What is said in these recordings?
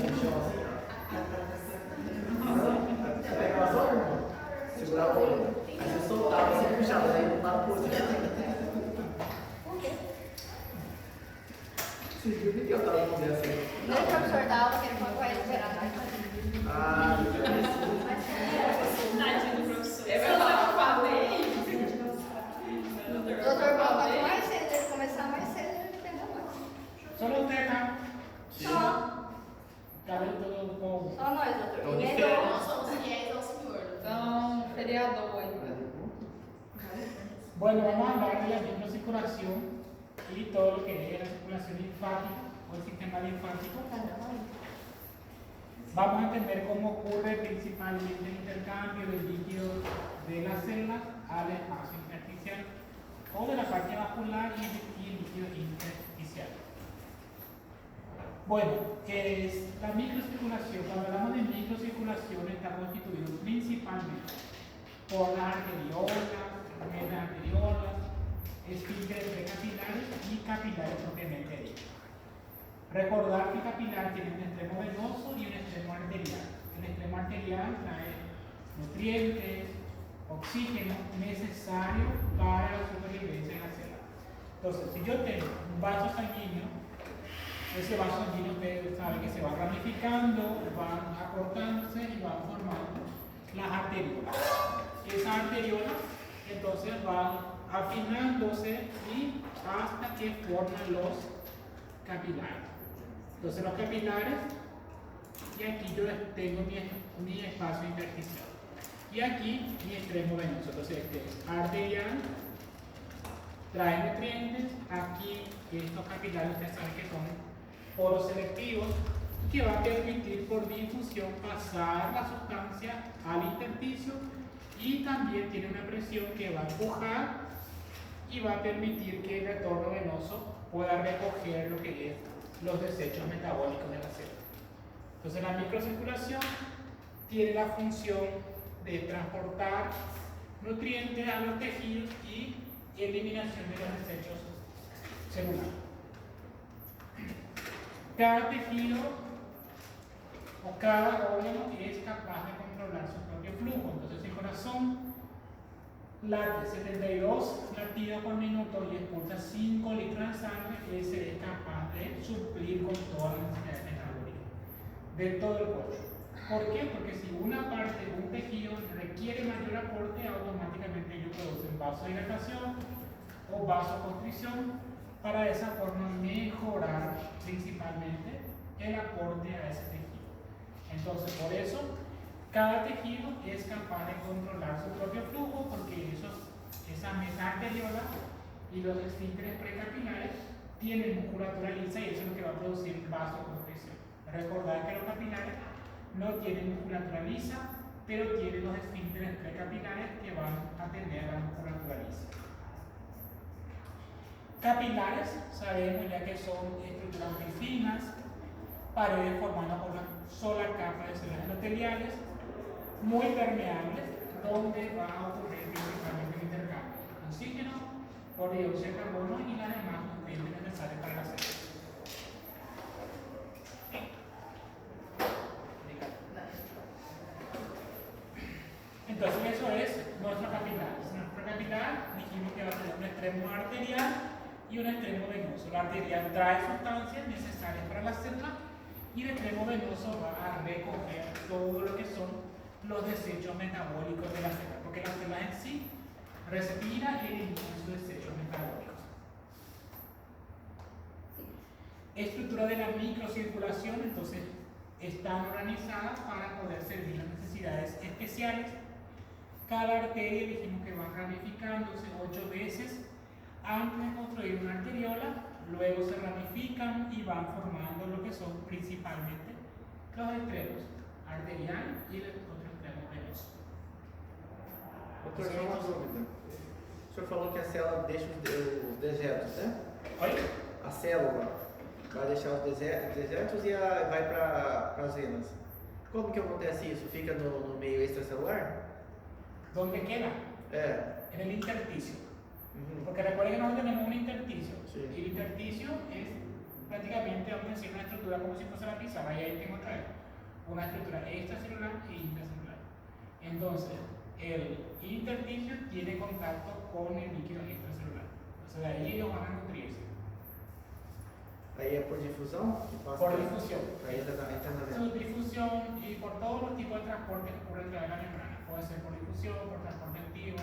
no chão assim, ó. Você pegava só uma, segurava outra. Aí você soltava, você puxava, daí não dava pro outro. Por quê? Você viu o que eu tava com dessa aí? Não, o professor da aula que ele falou que vai liberar nós. Ah, Tadinho do professor. Eu falei. O doutor falou quanto mais cedo ele começar, mais cedo ele entendeu mais. Só não tem cá. Só. Cabelo todo com. Só nós, doutor. Então, E diferente. Nós somos fiéis ao Senhor. Então, feriador ainda. Bueno, vamos a hablar de la microcirculación y todo lo que es la circulación linfática o el sistema linfático. Vamos a entender cómo ocurre principalmente el intercambio del líquido de las células al espacio intersticial o de la parte vascular y el líquido intersticial. Bueno, ¿qué es la microcirculación? Cuando hablamos de microcirculación está constituido principalmente por las arteriolas, venas arteriolas, esfínteres precapilares y capilares propiamente dichos. Recordar que el capilar tiene un extremo venoso y un extremo arterial. El extremo arterial trae nutrientes, oxígeno necesario para la supervivencia de la célula. Entonces, si yo tengo un vaso sanguíneo, ese vaso sanguíneo ustedes saben que se va ramificando, van acortándose y van formando las arteriolas. Esas arteriolas entonces van afinándose y hasta que forman los capilares. Entonces los capilares, y aquí yo tengo mi espacio intersticial. Y aquí mi extremo venoso. Entonces este es arterial, trae nutrientes. Aquí estos capilares ustedes saben que son poros selectivos que va a permitir por difusión pasar la sustancia al intersticio y también tiene una presión que va a empujar y va a permitir que el retorno venoso pueda recoger lo que es los desechos metabólicos de la célula. Entonces la microcirculación tiene la función de transportar nutrientes a los tejidos y eliminación de los desechos celulares. Cada tejido o cada órgano es capaz de controlar su propio flujo. Entonces el corazón late 72 latidos por minuto y expulsa 5 litros de sangre, ese es capaz de suplir con todas las necesidades metabólicas de todo el cuerpo. ¿Por qué? Porque si una parte, un tejido requiere mayor aporte, automáticamente ellos producen vasodilatación o vasoconstricción para de esa forma mejorar principalmente el aporte a ese tejido. Entonces, por eso, cada tejido es capaz de controlar su propio flujo porque esa mesa arteriola y los esfínteres precapilares tienen musculatura lisa y eso es lo que va a producir vasoconstricción. Recordad que los capilares no tienen musculatura lisa, pero tienen los esfínteres precapilares que van a tener la musculatura lisa. Capilares, sabemos ya que son estructuras muy finas, paredes formadas por una sola capa de células endoteliales, muy permeables, donde va a ocurrir principalmente el intercambio de oxígeno por dióxido de carbono y las demás nutrientes necesarias para la célula. Entonces eso es nuestro capilar. Nuestro capilar dijimos que va a tener un extremo arterial y un extremo venoso. La arterial trae sustancias necesarias para la célula y el extremo venoso va a recoger todo lo que son los desechos metabólicos de la célula, porque la célula en sí respira y elimina sus desechos metabólicos. Estructura de la microcirculación, entonces, están organizadas para poder servir las necesidades especiales. Cada arteria dijimos que va ramificándose 8 veces antes de construir una arteriola, luego se ramifican y van formando lo que son principalmente los extremos arterial y el otro extremo venoso. Doutor, só uma dúvida. O senhor falou que a célula deixa os dejetos, né? Oi? A célula vai deixar os dejetos e vai para as venas. Como que acontece isso? Fica no meio extracelular? ¿Dónde queda? En el intersticio. Porque recuerden que nosotros tenemos un intersticio. Sí. Y el intersticio es prácticamente vamos a decir una estructura como si fuese la pizarra, y ahí tengo otra vez una estructura extracelular e intracelular. Entonces, el intersticio tiene contacto con el líquido extracelular. Entonces, de ahí ellos van a nutrirse. Aí é por difusão? Que passa Por difusión. Aí entra na Su difusión y por todos los tipos de transporte que ocurren a través de la membrana. Puede ser por difusión, por transporte activo.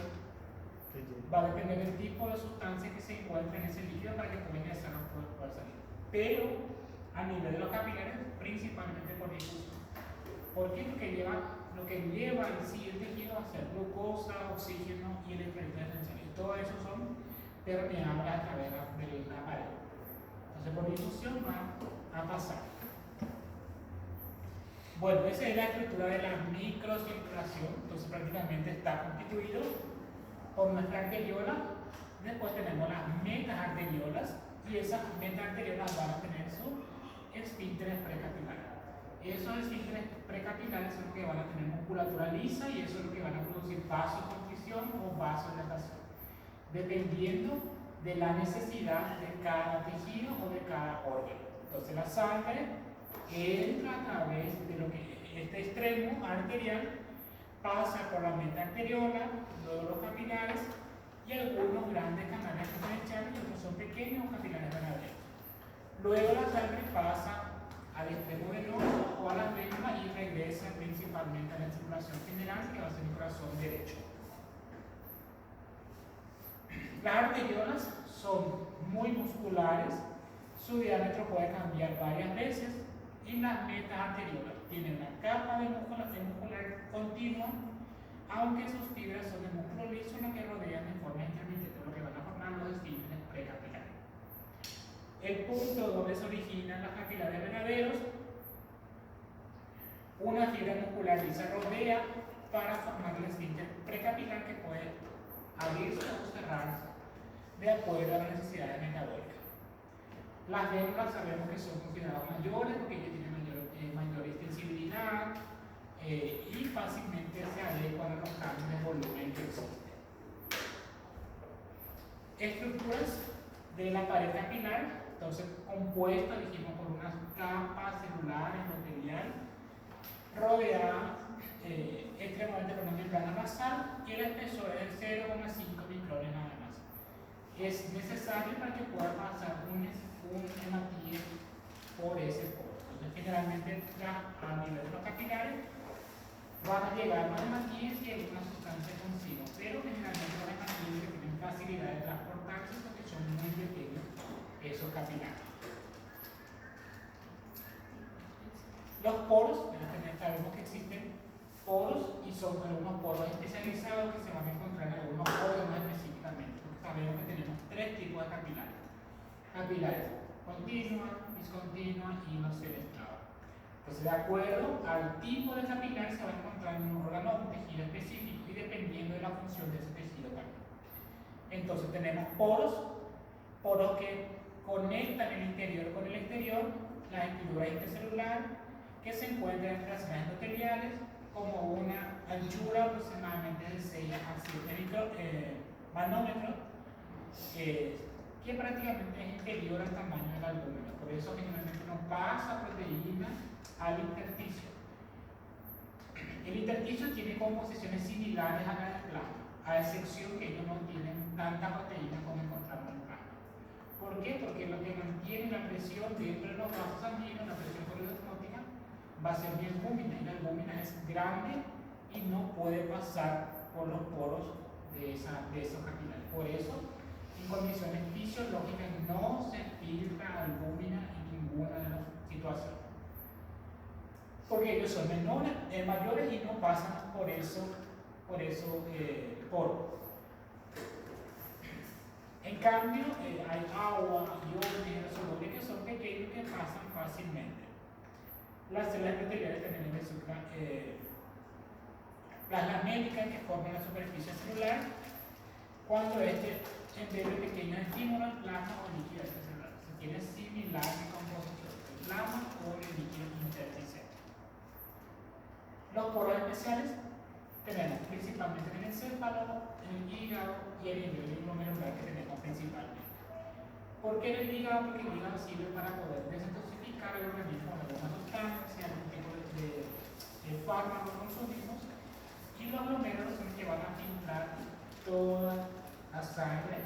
Entendi. Va a depender del tipo de sustancia que se encuentre en ese líquido para que pueda ingresar o pueda salir. Pero a nivel de los capilares, principalmente por difusión. ¿Por qué? Porque lo que lleva en sí el tejido a ser glucosa, oxígeno y electrolitos esenciales. Y todo eso son permeables a través de la pared. Entonces por difusión va a pasar. Bueno, esa es la estructura de la microcirculación. Entonces prácticamente está constituido por nuestra arteriola. Después tenemos las metaarteriolas, y esas metaarteriolas van a tener sus esfínteres precapilares. Esos esfínteres precapilares son los que van a tener musculatura lisa, y eso es lo que van a producir vasoconstricción o vasodilatación, dependiendo de la necesidad de cada tejido o de cada órgano. Entonces la sangre entra a través de lo que este extremo arterial, pasa por la metaarteriola, luego los capilares y algunos grandes canales diferenciales, y otros son pequeños capilares verdaderos. Luego la sangre pasa al extremo venoso o a las venas y regresa principalmente a la circulación general, que va a ser el corazón derecho. Las arteriolas son muy musculares, su diámetro puede cambiar varias veces, y las metaarteriolas tienen una capa de muscular continua, aunque sus fibras son de músculo liso, lo que rodean de forma intermitente, lo que van a formar los esfínteres precapilares. El punto donde se originan los capilares verdaderos, una fibra muscular lisa rodea para formar el esfínter precapilar, que puede abrirse o cerrarse de acuerdo a las necesidades metabólicas. Las vénulas sabemos que son consideradas mayores porque ellas tienen mayor extensibilidad y fácilmente se adecuan a los cambios de volumen que existen. Estructuras de la pared capilar, entonces compuesta, dijimos, por una capa celular endotelial rodeada extremadamente por una membrana basal, y el espesor es de 0,5 micrones nada más. Es necesario para que pueda pasar un hematíes por ese poro. Entonces, generalmente a nivel de los capilares van a llegar más hematíes y alguna sustancia consigo, pero generalmente los hematíes que tienen facilidad de transportarse porque son muy pequeños esos capilares. Los poros, sabemos que existen poros, y son algunos poros especializados que se van a encontrar en algunos órganos específicamente, porque sabemos que tenemos tres tipos de capilares: capilares continua, discontinua y no selectiva. Entonces, de acuerdo al tipo de capilar, se va a encontrar en un órgano o un tejido específico, y dependiendo de la función de ese tejido también. Entonces tenemos poros que conectan el interior con el exterior, la hendidura intercelular, que se encuentra entre las cejas endoteliales, como una anchura aproximadamente de 6 a 7 manómetros, que prácticamente es inferior al tamaño del albúmeno. Por eso generalmente no pasa proteína al intersticio. El intersticio tiene composiciones similares a las del plasma, a excepción que ellos no tienen tanta proteína como encontramos en el plasma. ¿Por qué? Porque lo que mantiene la presión dentro de los vasos sanguíneos, la presión coreosmótica, va a ser mi albúmina, y la albúmina es grande y no puede pasar por los poros de esos capilares. Por eso, en condiciones fisiológicas no se filtra albúmina en ninguna de las situaciones, porque ellos son mayores y no pasan por eso poros. En cambio, hay agua, iones, aerosoles que son pequeños, que pasan fácilmente. Las células endoteliales también resultan plasmas médicas que forman la superficie celular cuando en vez de pequeños estímulos, plasma o líquido extracelular. Se tiene similar en composición el plasma o el líquido intersticial. Los poros especiales tenemos principalmente en el encéfalo, en el hígado y en el glomerular, que tenemos principalmente. Las glánulas, que son las que tienen el plasma, y las glánulas, que son las que tienen el líquido extracelular. Entonces, de acuerdo al tipo de capilar, se va a encontrar en un órgano o un tejido específico, y dependiendo de la función de ese tejido también. ¿Por qué en el hígado? Porque el hígado sirve para poder desintoxicar el organismo de alguna sustancia, algún tipo de fármaco que consumimos, y los glomérulos son los que van a filtrar toda la sangre.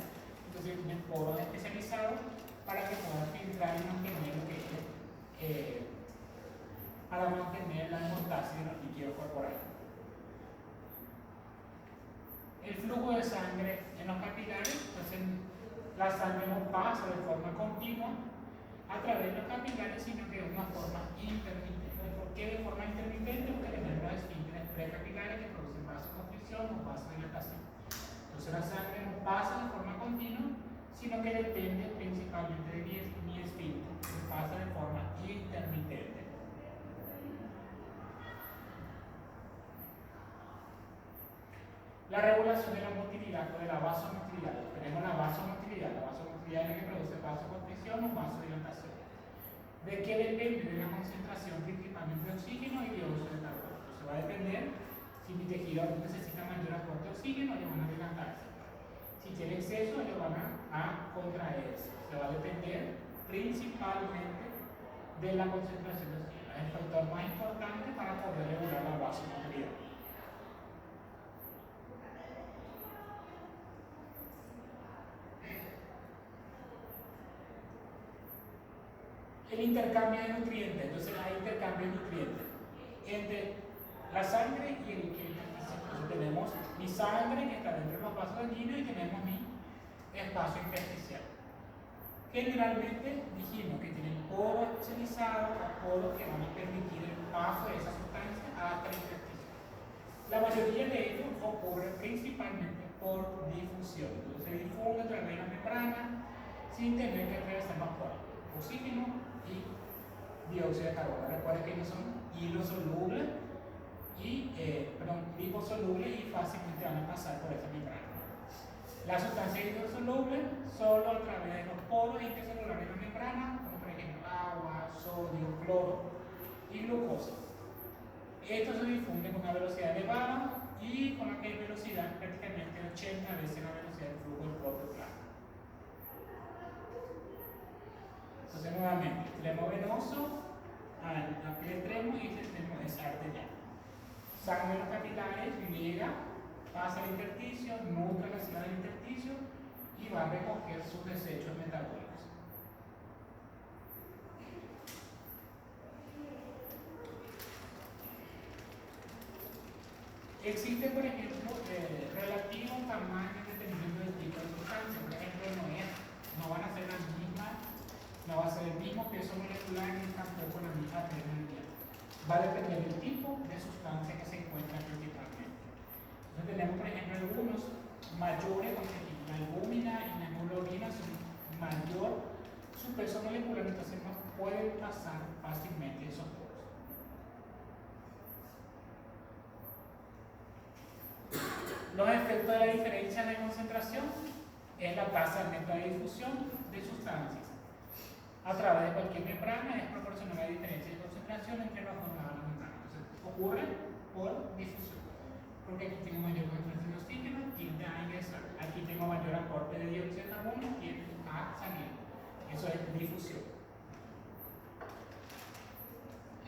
Entonces tienen poros especializados para que puedan filtrar y mantener lo que es, para mantener la hemostasis de los líquidos corporales. El flujo de sangre en los capilares, entonces la sangre no pasa de forma continua a través de los capilares, sino que de una forma intermitente. ¿Por qué de forma intermitente? Porque tenemos los esfínteres precapilares que producen vasoconstricción o vasodilatación. Entonces la sangre no pasa de forma continua, sino que depende principalmente de mi esfínter, que pasa de forma intermitente. La regulación de la motilidad o de la vasomotilidad. Tenemos la vasomotilidad. La vasomotilidad es la que produce vasoconstricción o vasodilatación. ¿De qué depende? De la concentración principalmente de oxígeno y dióxido de carbono. Entonces va a depender si mi tejido necesita mayor aporte de oxígeno, ellos van a dilatarse. Si tiene exceso, ellos van a contraerse. Se va a depender principalmente de la concentración de oxígeno. Es el factor más importante para poder regular la vasomotilidad. El intercambio de nutrientes. Entonces hay intercambio de nutrientes entre la sangre y el líquido intersticial. Entonces tenemos mi sangre que está dentro de los vasos sanguíneos y tenemos mi espacio intersticial. Generalmente dijimos que tienen poros especializados o poros que van a permitir el paso de esa sustancia hasta el intersticio. La mayoría de ellos ocurre principalmente por difusión. Entonces se difunde a través de la membrana sin tener que atravesar más por oxígeno y dióxido de carbono. Recuerden que ellos son liposolubles y fácilmente van a pasar por esta membrana. La sustancia hidrosoluble solo a través de los poros intercelulares de la membrana, como por ejemplo agua, sodio, cloro y glucosa. Estos se difunden con una velocidad elevada y con aquella velocidad prácticamente 80 veces la velocidad del flujo del propio plasma. Entonces nuevamente, extremo venoso al extremo y este extremo es arterial. Sangre en los capilares llega, pasa al intersticio, nutre la ciudad del intersticio y va a recoger sus desechos metabólicos. Existe, por ejemplo, relativo tamaño dependiendo del tipo de sustancia. Por ejemplo, no van a ser las mismas, no va a ser el mismo peso molecular ni tampoco la misma permeabilidad. Va a depender del tipo de sustancia que se encuentra principalmente. Entonces tenemos, por ejemplo, algunos mayores, porque la albúmina y la hemoglobina son mayor su peso molecular, entonces no pueden pasar fácilmente esos poros. Los efectos de la diferencia de concentración es la tasa neta de difusión de sustancias a través de cualquier membrana es proporcional a la diferencia de concentración entre los dos lados de la membrana. Entonces ocurre por difusión, porque aquí tengo mayor concentración de oxígeno, tiende a ingresar. Aquí tengo mayor aporte de dióxido de carbono, tiende a salir. Eso es difusión.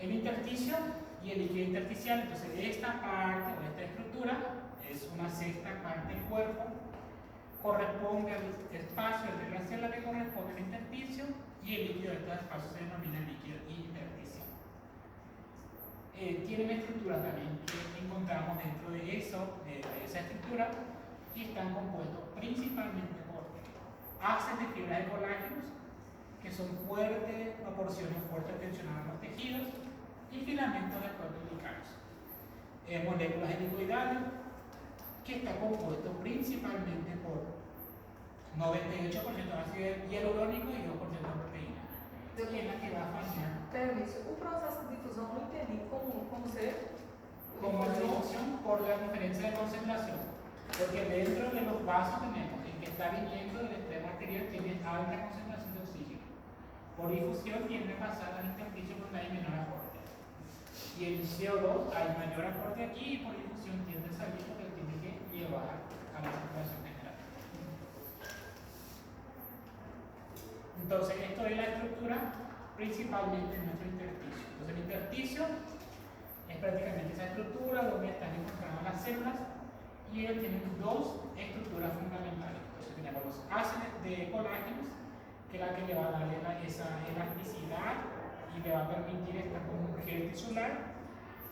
El intersticio y el líquido intersticial, entonces esta parte o esta estructura es una sexta parte del cuerpo, corresponde al espacio entre la célula que corresponde al intersticio y el líquido de estos espacios se denomina líquido intersticial. Tienen estructuras también que encontramos dentro de esa estructura y están compuestos principalmente por haces de fibras de colágenos que son fuertes, proporcionan fuerte tensión a los tejidos y filamentos de proteoglicanos. Moléculas helicoidales que está compuesto principalmente por 98% de ácido hialurónico y 2% de proteína. Que es la que va a fallar. Permiso, o processo de difusão não entendi como ser. Como la difusión por la diferencia de concentración. Porque dentro de los vasos tenemos el que está viniendo del extremo arterial tiene alta concentración de oxígeno. Por difusión tiende a pasar al intersticio donde hay menor aporte. Y el CO2 hay mayor aporte aquí y por difusión tiende a salir porque tiene que llevar a la circulación general. Entonces, esto es la estructura principalmente en nuestro intersticio. Entonces, el intersticio es prácticamente esa estructura donde están encontradas las células y ellos tienen dos estructuras fundamentales. Entonces, tenemos los ácidos de colágenos, que es la que le va a dar esa elasticidad y le va a permitir estar como un gel tisular.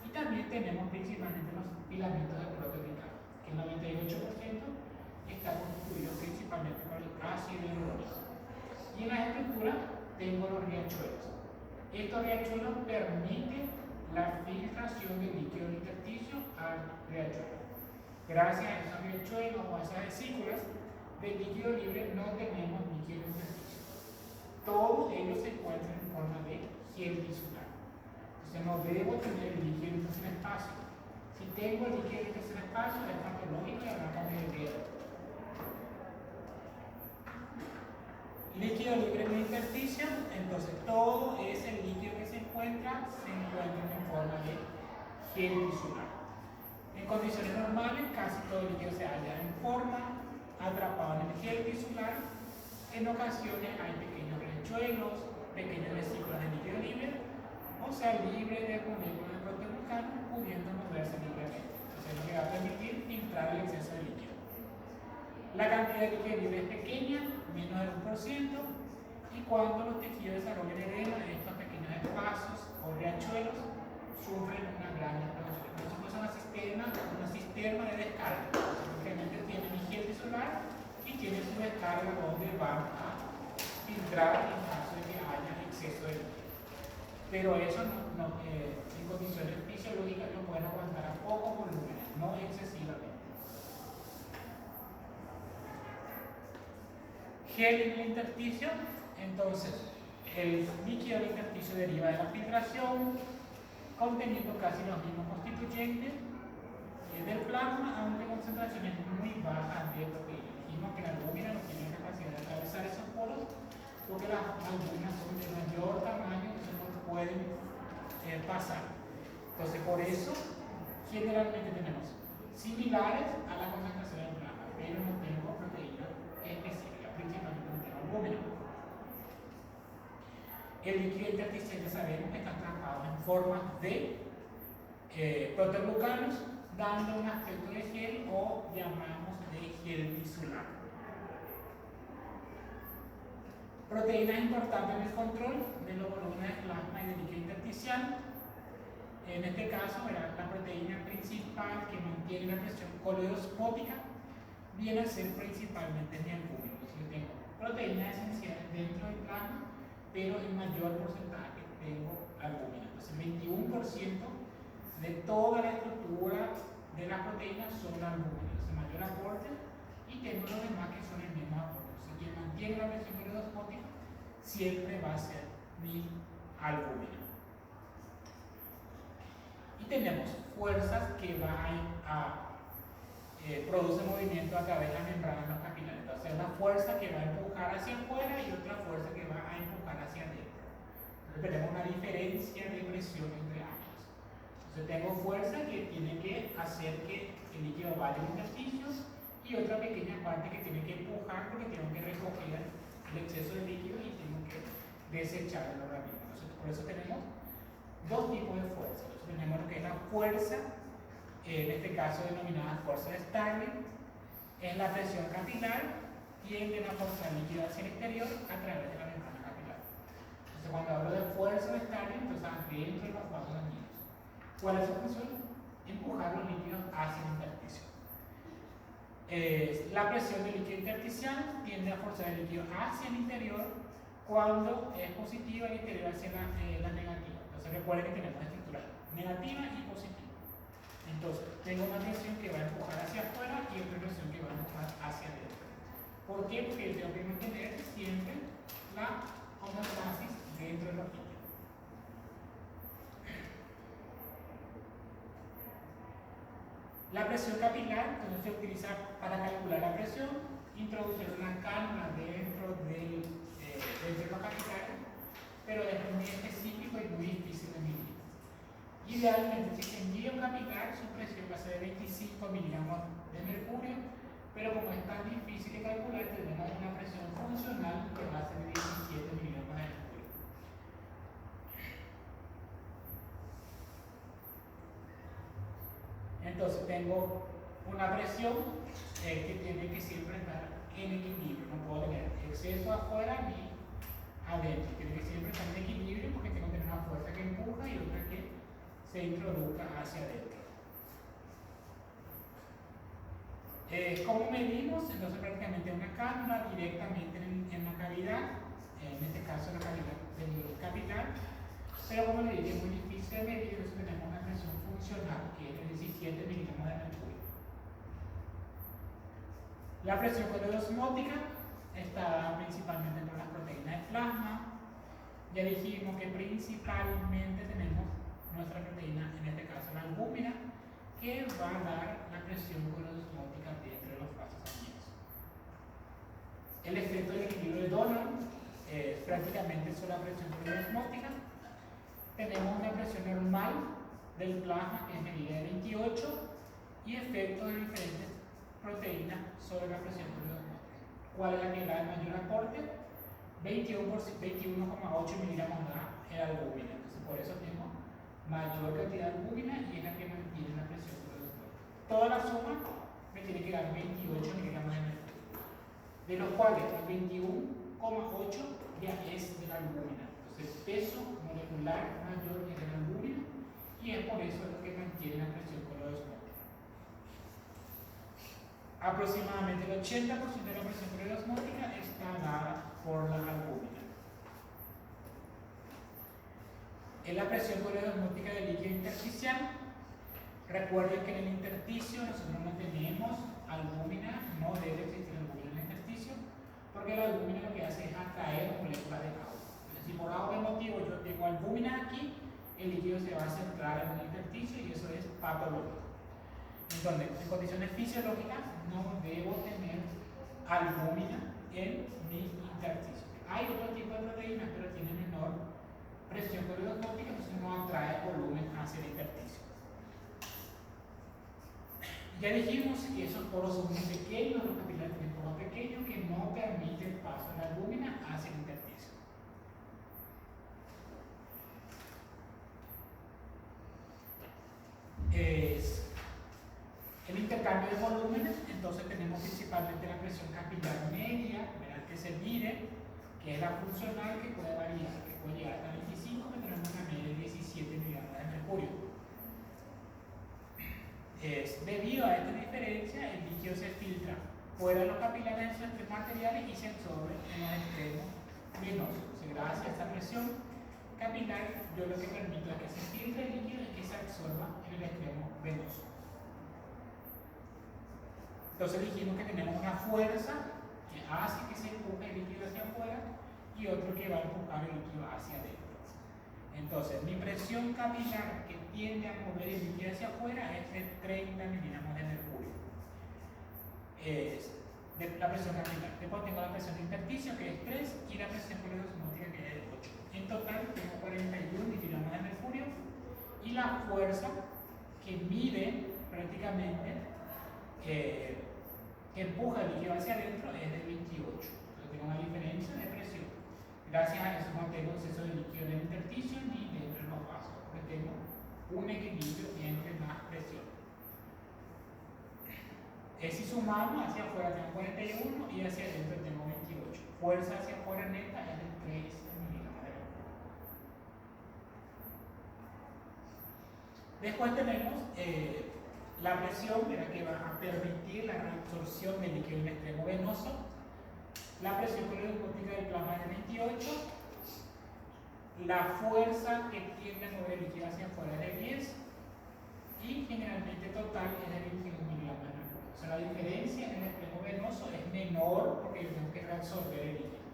Y también tenemos principalmente los filamentos de proteoglicanos, que el 98% está constituido principalmente por el ácido hialurónico. Y en la estructura tengo los riachuelos. Estos riachuelos permiten la filtración del líquido del intersticio al riachuelo. Gracias a esos riachuelos o a esas vesículas del líquido libre no tenemos líquido intersticio. Todos ellos se encuentran en forma de gel tisular. Entonces no debo tener el líquido en tercer espacio. Si tengo el líquido en tercer espacio es patológico y hablamos de dedo. Líquido libre en el intersticio, entonces todo ese líquido que se encuentra en forma de gel tisular. En condiciones normales, casi todo el líquido se halla en forma, atrapado en el gel tisular. En ocasiones hay pequeños riachuelos, pequeñas vesículas de líquido libre, o sea, libre de moléculas de proteoglicano, pudiendo moverse libremente. Entonces, lo que va a permitir filtrar el exceso de líquido. La cantidad de líquido libre es pequeña, menos del 1%, y cuando los tejidos desarrollan edema, estos pequeños espacios o riachuelos sufren una gran explosión. Nosotros es una cisterna de descarga. Simplemente tiene un gel tisular y tiene su descarga donde va a filtrar en caso de que haya exceso de líquido. Pero eso en condiciones fisiológicas no pueden aguantar a poco volumen, no excesivamente. Gel en el intersticio, entonces el líquido del intersticio deriva de la filtración, conteniendo casi los mismos constituyentes del plasma, aunque concentraciones muy bajas de proteínas. Dijimos que la albúmina no tiene capacidad de atravesar esos poros, porque las albuminas son de mayor tamaño, entonces no pueden pasar. Entonces, por eso, generalmente tenemos similares a la concentración del plasma, pero no tengo proteína específica, principalmente no tengo albúmina. El líquido intersticial ya sabemos que está atrapado en forma de proteoglucanos, dando un aspecto de gel o llamamos de gel tisular. Proteínas importantes en el control de los volúmenes de plasma y de líquido intersticial. En este caso, la proteína principal que mantiene la presión coloidosmótica viene a ser principalmente el albúmina. Yo tengo proteínas esenciales dentro del plasma, pero en mayor porcentaje tengo albúmina. Entonces, el 21% de toda la estructura de las proteínas son albúminas, el mayor aporte, y tengo los demás que son el mismo aporte. Entonces, quien mantiene la presión coloidosmótica siempre va a ser mi albúmina. Y tenemos fuerzas que van a producen movimiento a través de la membrana de los capilares. Entonces, una fuerza que va a empujar hacia afuera y otra fuerza que va a empujar hacia adentro. Entonces, tenemos una diferencia de presión entre ambos. Entonces, tengo fuerza que tiene que hacer que el líquido vaya al intersticio y otra pequeña parte que tiene que empujar porque tengo que recoger el exceso de líquido y tengo que desechar el organismo. Entonces, por eso tenemos dos tipos de fuerzas. Entonces, tenemos lo que es la fuerza, en este caso denominada fuerza de Starling, es la presión capilar, tiende a forzar líquido hacia el exterior a través de la membrana capilar. Entonces, cuando hablo de fuerza de Starling, entonces dentro de los vasos sanguíneos. ¿Cuál es su función? Empujar los líquidos hacia el intersticio. La presión del líquido intersticial tiende a forzar el líquido hacia el interior cuando es positiva y el interior hacia la negativa. Entonces, recuerden que tenemos estructuras negativa y positiva. Entonces, tengo una presión que va a empujar hacia afuera y otra presión que va a empujar hacia adentro. ¿Por qué? Porque tengo que mantener siempre la homeostasis dentro de los líquidos. La presión capilar, entonces, se utiliza para calcular la presión, introducir una cánula dentro de los capilares, pero es muy específico y muy difícil de medir. Idealmente, si se envía un capilar, su presión va a ser de 25 miligramos de mercurio, pero como es tan difícil de calcular, tenemos una presión funcional que va a ser de 17 Entonces tengo una presión que tiene que siempre estar en equilibrio. No puedo tener exceso afuera ni adentro. Tiene que siempre estar en equilibrio porque tengo que tener una fuerza que empuja y otra que se introduzca hacia adentro. ¿Cómo medimos? Entonces prácticamente una cánula directamente en la cavidad, en este caso la cavidad del capilar, pero como le dije es muy difícil de medir, entonces tenemos una presión funcional que es de 17 miligramos de mercurio. La presión coleosmótica está principalmente por las proteínas de plasma. Ya dijimos que principalmente tenemos nuestra proteína, en este caso la albúmina, que va a dar la presión coleosmótica dentro de los vasos sanguíneos. El efecto del equilibrio de Donald es prácticamente solo la presión coleosmótica. Tenemos una presión normal del plasma que es medida de 28 y efectos de diferentes proteínas sobre la presión coleosmótica. ¿Cuál es la que da el mayor aporte? 21,8 miligramos de albúmina. Entonces por eso tengo mayor cantidad de albúmina y es la que mantiene la presión coleosmótica. Toda la suma me tiene que dar 28 miligramos de mercurio, de los cuales el 21,8 ya es de la albúmina. Entonces peso molecular mayor es de la albúmina y es por eso lo que mantiene la presión coleosmótica. Aproximadamente el 80% de la presión coleosmótica está dada por la albúmina. En la presión coleosmótica del líquido intersticial, recuerden que en el intersticio nosotros no tenemos albúmina, no debe existir albúmina en el intersticio, porque la albúmina lo que hace es atraer moléculas de agua. Si por algún motivo yo tengo albúmina aquí, el líquido se va a centrar en el intersticio y eso es patológico. Entonces, en condiciones fisiológicas no debo tener albúmina en mi intersticio. Hay otro tipo de proteínas, pero tienen menor presión coleosmótica, entonces no atrae volumen hacia el intersticio. Ya dijimos que esos poros son muy pequeños, los capilares tienen poros pequeños que no permiten el paso de la albúmina hacia el intersticio. Es el intercambio de volúmenes, entonces tenemos principalmente la presión capilar media, ¿verdad? Que se mide, que es la funcional que puede variar, que puede llegar hasta 25, que tenemos una media de 17 miligramos de mercurio. Debido a esta diferencia, el líquido se filtra fuera de los capilares en sus extremos arteriales y se absorbe en los extremos venosos. Entonces, gracias a esta presión capilar, yo lo que permito es que se filtre el líquido y que se absorba en el extremo venoso. Entonces dijimos que tenemos una fuerza que hace que se empuje el líquido hacia afuera y otro que va a empujar el líquido hacia adentro. Entonces, mi presión capilar que tiende a mover el líquido hacia afuera es de 30 miligramos de mercurio. Es de la presión capilar. Después tengo la presión de intersticio que es 3 y la presión coleosmótica que es 8. En total tengo 41 miligramos de mercurio y la fuerza que mide prácticamente que empuja el líquido hacia adentro es de 28. Entonces tengo una diferencia de presión. Gracias a eso no tengo exceso de líquido en el intersticio ni dentro de los vasos, porque tengo un equilibrio entre más presión. Si sumamos hacia afuera tengo 41 y hacia adentro tengo 28. Fuerza hacia afuera neta es de 3 miligramos de mercurio. Después tenemos la presión que va a permitir la reabsorción del líquido en el extremo venoso. La presión coleosmótica del plasma es de 28. La fuerza que tiende a mover el líquido hacia afuera es de 10. Y generalmente total es de 21 miligramos de mercurio. O sea, la diferencia en el extremo venoso es menor porque yo tengo que reabsorber el líquido.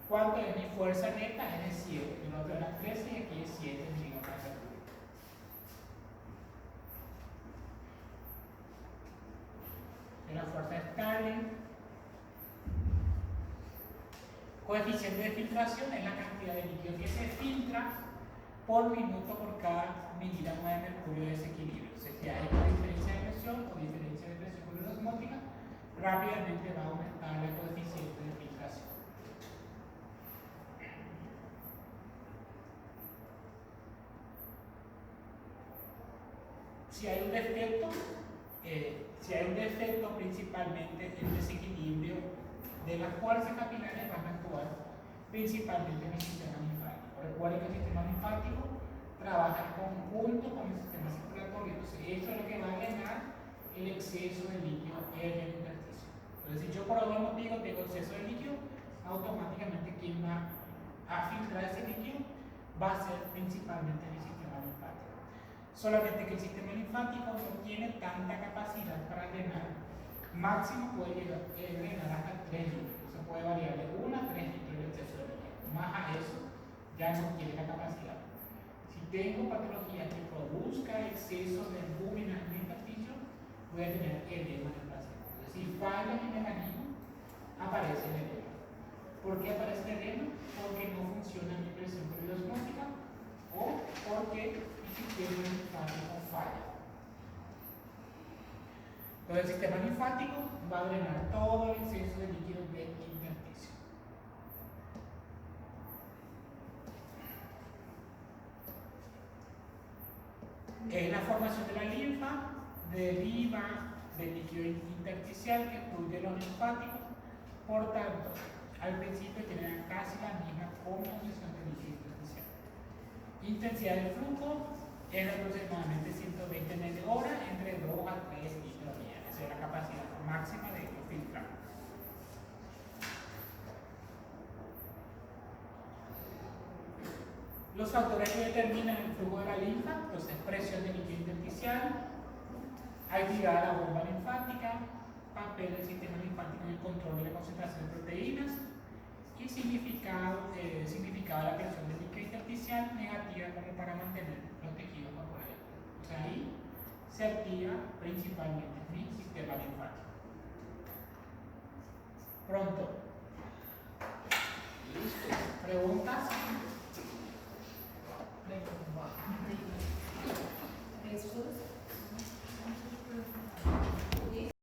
¿Cuánto es mi fuerza neta? Es de 7. El otro era 13 y aquí es 7 miligramos de mercurio. La fuerza de Starling. Coeficiente de filtración es la cantidad de líquido que se filtra por minuto por cada miligramo de mercurio de desequilibrio. Entonces, si hay una diferencia de presión o diferencia de presión coleosmótica, rápidamente va a aumentar el coeficiente de filtración. Si hay un defecto, principalmente el desequilibrio de las fuerzas capilares van a actuar principalmente en el sistema linfático. Recuerden que el sistema linfático trabaja en conjunto con el sistema circulatorio. Entonces, esto es lo que va a drenar el exceso de líquido en el intersticio. Entonces, si yo por algún motivo tengo exceso de líquido, automáticamente quien va a filtrar ese líquido va a ser principalmente el sistema linfático. Solamente que el sistema linfático no tiene tanta capacidad para drenar. Máximo puede llegar a drenar hasta 3 litros. Se puede variar de 1 a 3 litros de exceso de líquido. Más a eso ya no tiene la capacidad. Si tengo patología que produzca exceso de albúmina en el intersticio, voy a tener edema en el paciente. Entonces, si falla mi mecanismo, aparece el edema. ¿Por qué aparece el edema? Porque no funciona mi presión periosmótica o porque mi sistema linfático falla. Entonces, el sistema linfático va a drenar todo el exceso de líquido del intersticio. La formación de la linfa deriva del líquido intersticial que fluye de los linfáticos. Por tanto, al principio tienen casi la misma composición de líquido intersticial. Intensidad del flujo es aproximadamente 120 ml/hora entre 2 a 3 litros diarios. Esa es la capacidad máxima de filtrar. Los factores que determinan el flujo de la linfa, entonces presión del líquido intersticial, actividad de la bomba linfática, papel del sistema linfático en el control de la concentración de proteínas y significado de la presión del líquido intersticial negativa como para mantener los tejidos corporales. O sea, ahí se activa principalmente mi sistema linfático. Pronto. ¿Listo? ¿Preguntas?